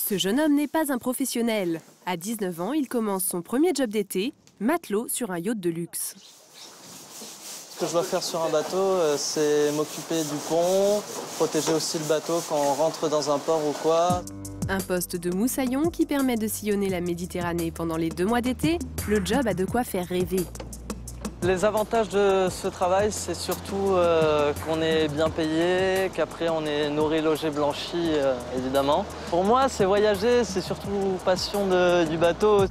Ce jeune homme n'est pas un professionnel. À 19 ans, il commence son premier job d'été, matelot sur un yacht de luxe. Ce que je dois faire sur un bateau, c'est m'occuper du pont, protéger aussi le bateau quand on rentre dans un port ou quoi. Un poste de moussaillon qui permet de sillonner la Méditerranée pendant les 2 mois d'été, le job a de quoi faire rêver. Les avantages de ce travail, c'est surtout qu'on est bien payé, qu'après on est nourri, logé, blanchi, évidemment. Pour moi, c'est voyager, c'est surtout passion du bateau.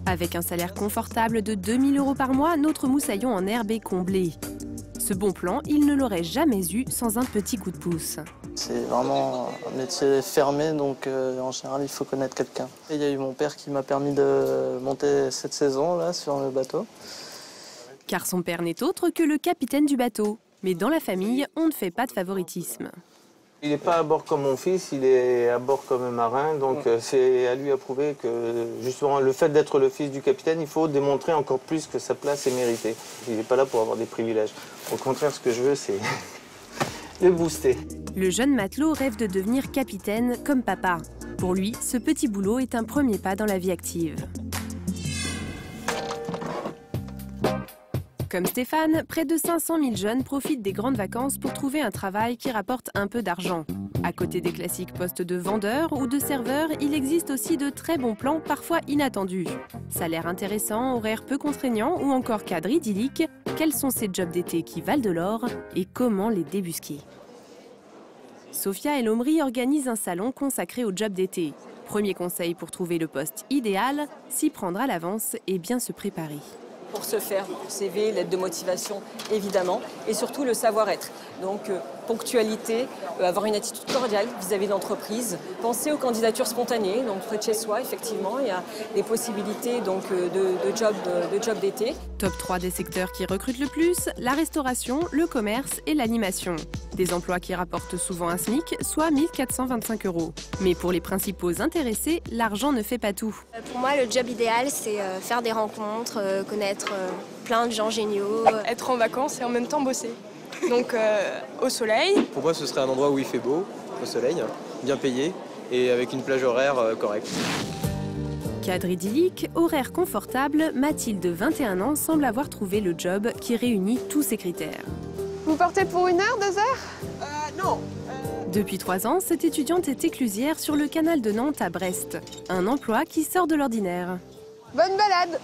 Avec un salaire confortable de 2 000 € par mois, notre moussaillon en herbe est comblé. Ce bon plan, il ne l'aurait jamais eu sans un petit coup de pouce. C'est vraiment un métier fermé, donc en général, il faut connaître quelqu'un. Il y a eu mon père qui m'a permis de monter cette saison là sur le bateau. Car son père n'est autre que le capitaine du bateau. Mais dans la famille, on ne fait pas de favoritisme. Il n'est pas à bord comme mon fils, il est à bord comme un marin, donc c'est à lui à prouver que justement le fait d'être le fils du capitaine, il faut démontrer encore plus que sa place est méritée. Il n'est pas là pour avoir des privilèges. Au contraire, ce que je veux, c'est le booster. Le jeune matelot rêve de devenir capitaine comme papa. Pour lui, ce petit boulot est un premier pas dans la vie active. Comme Stéphane, près de 500 000 jeunes profitent des grandes vacances pour trouver un travail qui rapporte un peu d'argent. À côté des classiques postes de vendeur ou de serveur, il existe aussi de très bons plans, parfois inattendus. Salaire intéressant, horaire peu contraignant ou encore cadre idyllique, quels sont ces jobs d'été qui valent de l'or et comment les débusquer? Sophia El Omri organise un salon consacré aux jobs d'été. Premier conseil pour trouver le poste idéal, s'y prendre à l'avance et bien se préparer. Pour se faire CV, lettre de motivation évidemment, et surtout le savoir-être. Donc ponctualité, avoir une attitude cordiale vis-à-vis de l'entreprise, penser aux candidatures spontanées, donc près de chez soi effectivement, il y a des possibilités donc, de job d'été. Top 3 des secteurs qui recrutent le plus, la restauration, le commerce et l'animation. Des emplois qui rapportent souvent un SMIC, soit 1 425 €. Mais pour les principaux intéressés, l'argent ne fait pas tout. Pour moi, le job idéal, c'est faire des rencontres, connaître plein de gens géniaux. Être en vacances et en même temps bosser. Donc au soleil. Pour moi, ce serait un endroit où il fait beau, au soleil, bien payé et avec une plage horaire correcte. Cadre idyllique, horaire confortable, Mathilde, 21 ans, semble avoir trouvé le job qui réunit tous ses critères. Vous partez pour 1 heure, 2 heures? Non. Depuis 3 ans, cette étudiante est éclusière sur le canal de Nantes à Brest. Un emploi qui sort de l'ordinaire. Bonne balade.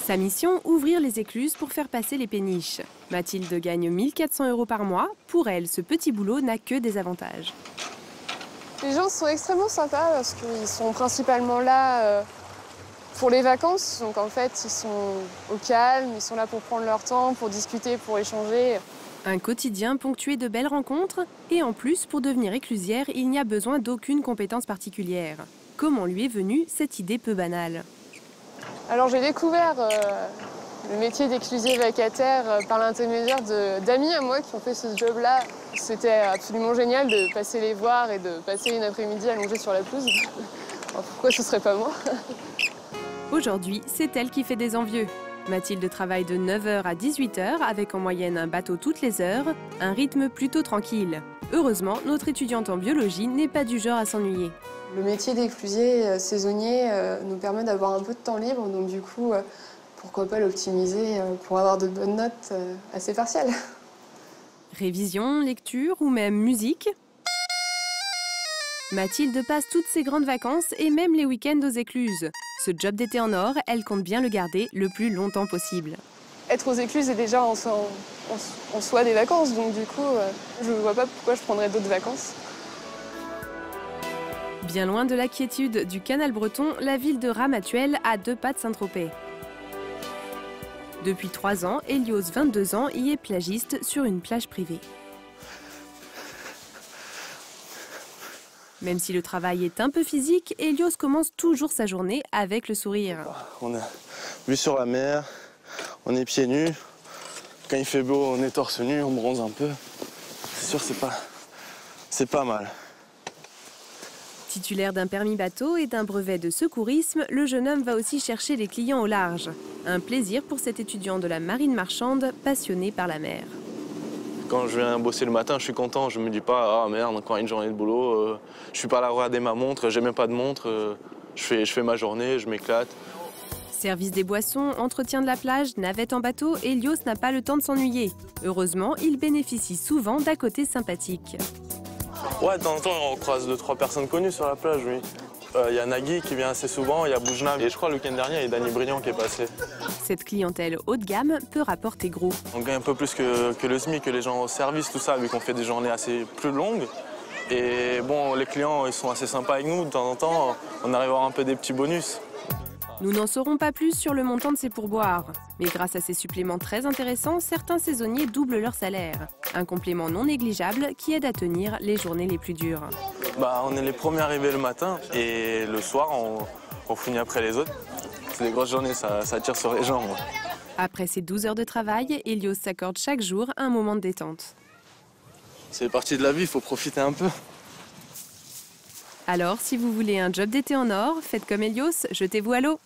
Sa mission, ouvrir les écluses pour faire passer les péniches. Mathilde gagne 1 400 € par mois. Pour elle, ce petit boulot n'a que des avantages. Les gens sont extrêmement sympas parce qu'ils sont principalement là pour les vacances. Donc en fait, ils sont au calme, ils sont là pour prendre leur temps, pour discuter, pour échanger. Un quotidien ponctué de belles rencontres. Et en plus, pour devenir éclusière, il n'y a besoin d'aucune compétence particulière. Comment lui est venue cette idée peu banale? Alors j'ai découvert le métier d'éclusier vacataire par l'intermédiaire d'amis à moi qui ont fait ce job-là. C'était absolument génial de passer les voir et de passer une après-midi allongée sur la pelouse. Alors, pourquoi ce serait pas moi? Aujourd'hui, c'est elle qui fait des envieux. Mathilde travaille de 9 h à 18 h avec en moyenne un bateau toutes les heures, un rythme plutôt tranquille. Heureusement, notre étudiante en biologie n'est pas du genre à s'ennuyer. Le métier d'éclusier saisonnier nous permet d'avoir un peu de temps libre, donc du coup, pourquoi pas l'optimiser pour avoir de bonnes notes à ses partiels. Révision, lecture ou même musique. Mathilde passe toutes ses grandes vacances et même les week-ends aux écluses. Ce job d'été en or, elle compte bien le garder le plus longtemps possible. Être aux écluses est déjà en soi des vacances, donc du coup, je ne vois pas pourquoi je prendrais d'autres vacances. Bien loin de la quiétude du canal breton, la ville de Ramatuelle a 2 pas de Saint-Tropez. Depuis 3 ans, Elios, 22 ans, y est plagiste sur une plage privée. Même si le travail est un peu physique, Elios commence toujours sa journée avec le sourire. On a vue sur la mer, on est pieds nus. Quand il fait beau, on est torse nu, on bronze un peu. C'est sûr, c'est pas mal. Titulaire d'un permis bateau et d'un brevet de secourisme, le jeune homme va aussi chercher les clients au large. Un plaisir pour cet étudiant de la marine marchande passionné par la mer. Quand je viens bosser le matin, je suis content. Je me dis pas, ah merde, encore une journée de boulot. Je suis pas là à regarder ma montre, j'ai même pas de montre. Je fais ma journée, je m'éclate. Service des boissons, entretien de la plage, navette en bateau, Hélios n'a pas le temps de s'ennuyer. Heureusement, il bénéficie souvent d'à côté sympathiques. Ouais, de temps en temps, on croise 2-3 personnes connues sur la plage, oui. Il y a Nagui qui vient assez souvent, il y a Boujna. Et je crois le week-end dernier, il y a Dany Briand qui est passé. Cette clientèle haut de gamme peut rapporter gros. On gagne un peu plus que le SMIC, que les gens au service, tout ça, vu qu'on fait des journées assez plus longues. Et bon, les clients, ils sont assez sympas avec nous. De temps en temps, on arrive à avoir un peu des petits bonus. Nous n'en saurons pas plus sur le montant de ces pourboires. Mais grâce à ces suppléments très intéressants, certains saisonniers doublent leur salaire. Un complément non négligeable qui aide à tenir les journées les plus dures. On est les premiers arrivés le matin et le soir, on finit après les autres. C'est des grosses journées, ça tire sur les jambes. Après ces 12 heures de travail, Hélios s'accorde chaque jour un moment de détente. C'est partie de la vie, il faut profiter un peu. Alors, si vous voulez un job d'été en or, faites comme Hélios, jetez-vous à l'eau.